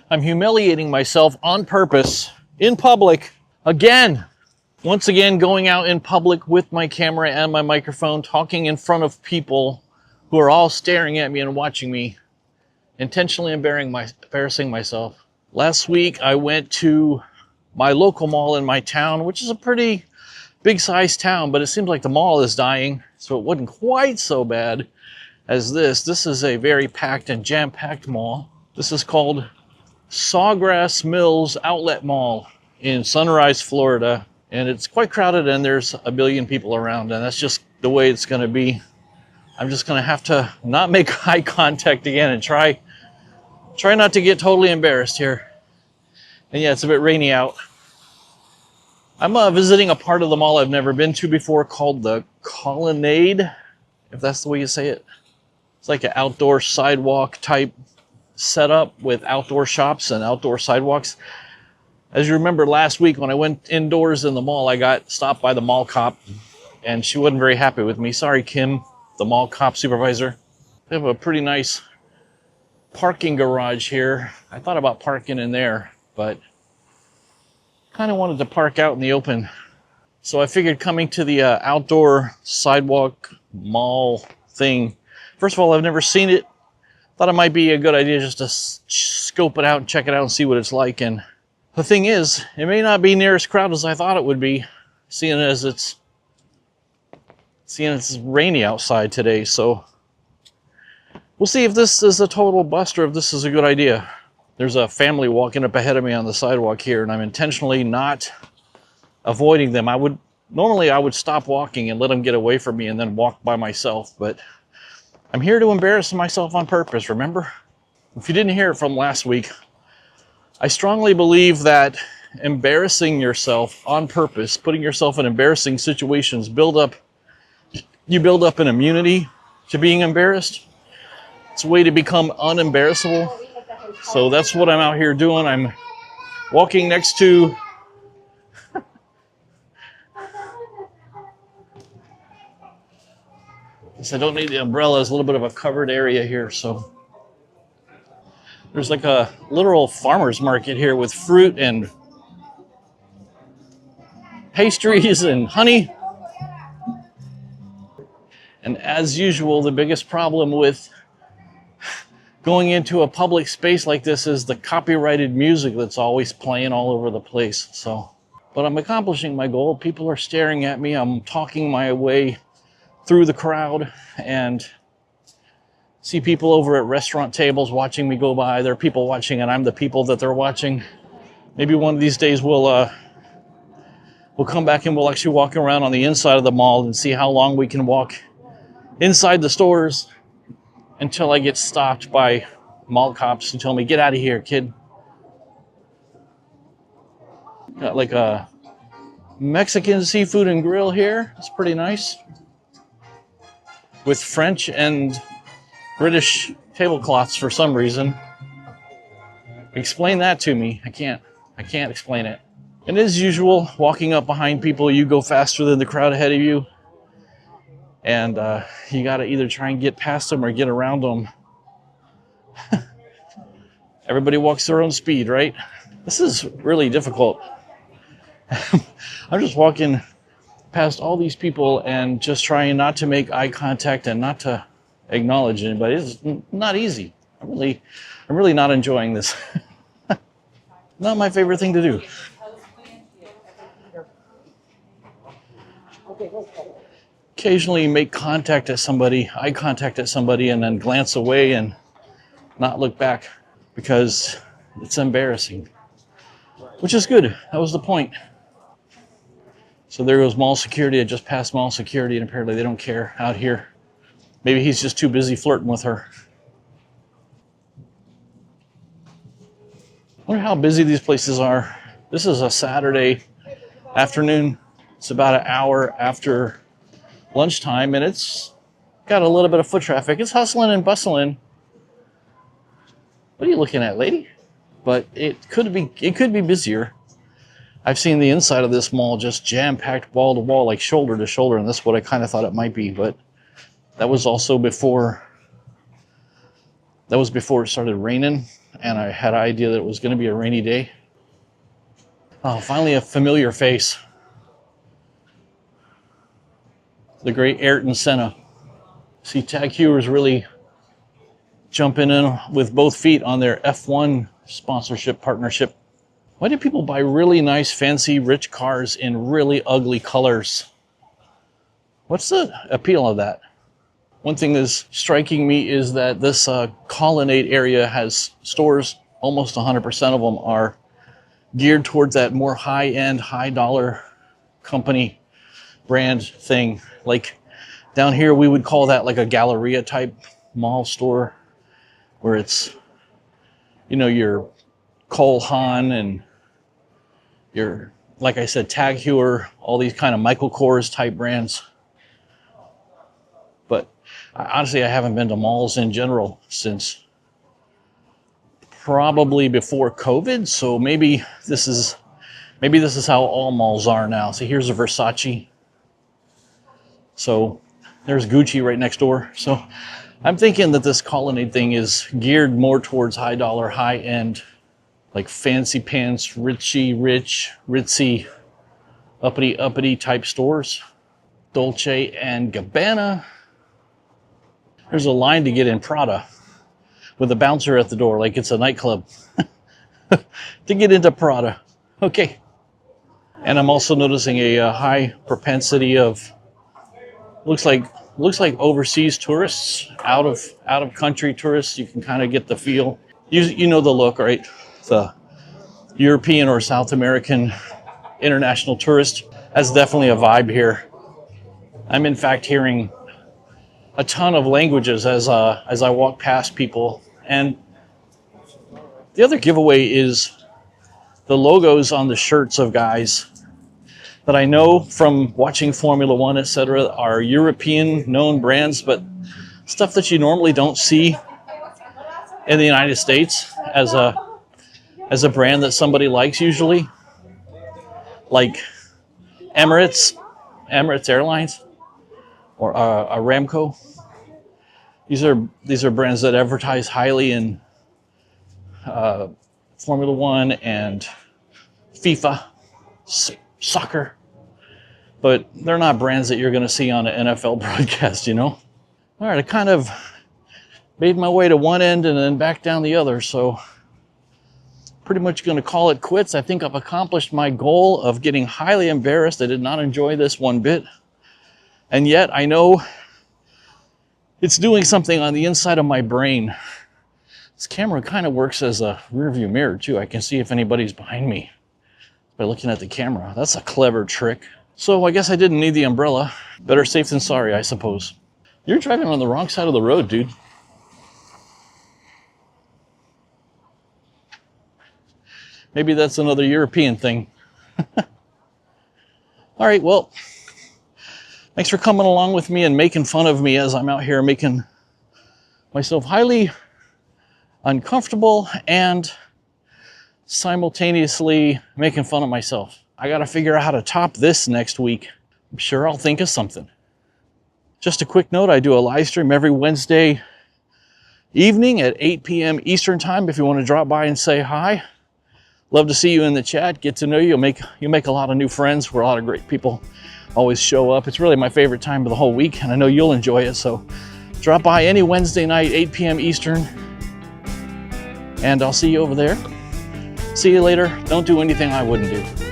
I'm humiliating myself on purpose in public again. Once again, going out in public with my camera and my microphone, talking in front of people who are all staring at me and watching me, intentionally embarrassing myself. Last week, I went to my local mall in my town, which is a pretty big-sized town, but it seems like the mall is dying, so it wasn't quite so bad as this. This is a very packed and jam-packed mall. This is called Sawgrass Mills Outlet Mall in Sunrise, Florida, and it's quite crowded and there's a billion people around, and that's just the way it's going to be. I'm just going to have to not make eye contact again and try not to get totally embarrassed here. And yeah, it's a bit rainy out. I'm visiting a part of the mall I've never been to before called the Colonnade, if that's the way you say it. It's like an outdoor sidewalk type setup with outdoor shops and outdoor sidewalks. As you remember last week when I went indoors in the mall, I got stopped by the mall cop and she wasn't very happy with me. Sorry, Kim, the mall cop supervisor. They have a pretty nice parking garage here. I thought about parking in there, but kind of wanted to park out in the open. So I figured coming to the outdoor sidewalk mall thing, first of all, I've never seen it. Thought it might be a good idea just to scope it out and check it out and see what it's like. And the thing is, it may not be near as crowded as I thought it would be, seeing as it's rainy outside today. So we'll see if this is a total bust or if this is a good idea. There's a family walking up ahead of me on the sidewalk here, and I'm intentionally not avoiding them. Normally I would stop walking and let them get away from me and then walk by myself, but I'm here to embarrass myself on purpose, remember? If you didn't hear it from last week, I strongly believe that embarrassing yourself on purpose, putting yourself in embarrassing situations, you build up an immunity to being embarrassed. It's a way to become unembarrassable. So that's what I'm out here doing. I'm walking next to I don't need the umbrella. It's a little bit of a covered area here. So there's like a literal farmer's market here with fruit and pastries and honey. And as usual, the biggest problem with going into a public space like this is the copyrighted music that's always playing all over the place. But I'm accomplishing my goal. People are staring at me. I'm talking my way through the crowd and see people over at restaurant tables watching me go by. There are people watching and I'm the people that they're watching. Maybe one of these days we'll come back and we'll actually walk around on the inside of the mall and see how long we can walk inside the stores until I get stopped by mall cops who tell me, "Get out of here, kid." Got like a Mexican seafood and grill here. It's pretty nice. With French and British tablecloths for some reason. Explain that to me. I can't explain it. And as usual, walking up behind people, you go faster than the crowd ahead of you. And you got to either try and get past them or get around them. Everybody walks their own speed, right? This is really difficult. I'm just walking past all these people and just trying not to make eye contact and not to acknowledge anybody. It's not easy. I'm really not enjoying this. Not my favorite thing to do. Occasionally make contact at somebody, eye contact at somebody, and then glance away and not look back because it's embarrassing. Which is good. That was the point. So there goes mall security. I just passed mall security and apparently they don't care out here. Maybe he's just too busy flirting with her. I wonder how busy these places are. This is a Saturday afternoon. It's about an hour after lunchtime and it's got a little bit of foot traffic. It's hustling and bustling. What are you looking at, lady? But it could be busier. I've seen the inside of this mall just jam-packed wall to wall, like shoulder to shoulder, and that's what I kind of thought it might be, but that was also before it started raining. and I had an idea that it was going to be a rainy day. Oh, finally a familiar face. The great Ayrton Senna. See, Tag Heuer's really jumping in with both feet on their F1 sponsorship partnership. Why do people buy really nice, fancy, rich cars in really ugly colors? What's the appeal of that? One thing that's striking me is that this Colonnade area has stores, almost 100% of them are geared towards that more high-end, high-dollar company brand thing. Like down here, we would call that like a Galleria type mall store, where it's, you know, your Cole Haan and your, like I said, Tag Heuer, all these kind of Michael Kors type brands. But honestly, I haven't been to malls in general since probably before COVID. So maybe this is how all malls are now. So here's a Versace. So there's Gucci right next door. So I'm thinking that this Colonnade thing is geared more towards high dollar, high end, like fancy pants, ritzy, uppity type stores. Dolce and Gabbana. There's a line to get in Prada with a bouncer at the door, like it's a nightclub to get into Prada. Okay. And I'm also noticing a high propensity of looks like overseas tourists, out of country tourists. You can kind of get the feel. You know the look, right? The European or South American international tourist. That's definitely a vibe here. I'm in fact hearing a ton of languages as I walk past people. And the other giveaway is the logos on the shirts of guys that I know from watching Formula One, etc., are European known brands, but stuff that you normally don't see in the United States as a brand that somebody likes usually, like Emirates Airlines or Aramco. These are brands that advertise highly in Formula One and FIFA, soccer, but they're not brands that you're going to see on an NFL broadcast, you know? All right, I kind of made my way to one end and then back down the other, so pretty much going to call it quits. I think I've accomplished my goal of getting highly embarrassed. I did not enjoy this one bit, and yet I know it's doing something on the inside of my brain. This camera kind of works as a rear view mirror too. I can see if anybody's behind me by looking at the camera. That's a clever trick. So I guess I didn't need the umbrella. Better safe than sorry, I suppose. You're driving on the wrong side of the road, dude. Maybe that's another European thing. All right, well, thanks for coming along with me and making fun of me as I'm out here making myself highly uncomfortable and simultaneously making fun of myself. I got to figure out how to top this next week. I'm sure I'll think of something. Just a quick note, I do a live stream every Wednesday evening at 8 p.m. Eastern time if you want to drop by and say hi. Love to see you in the chat, get to know you. You'll make a lot of new friends. We're a lot of great people. Always show up. It's really my favorite time of the whole week, and I know you'll enjoy it. So drop by any Wednesday night, 8 p.m. Eastern, and I'll see you over there. See you later. Don't do anything I wouldn't do.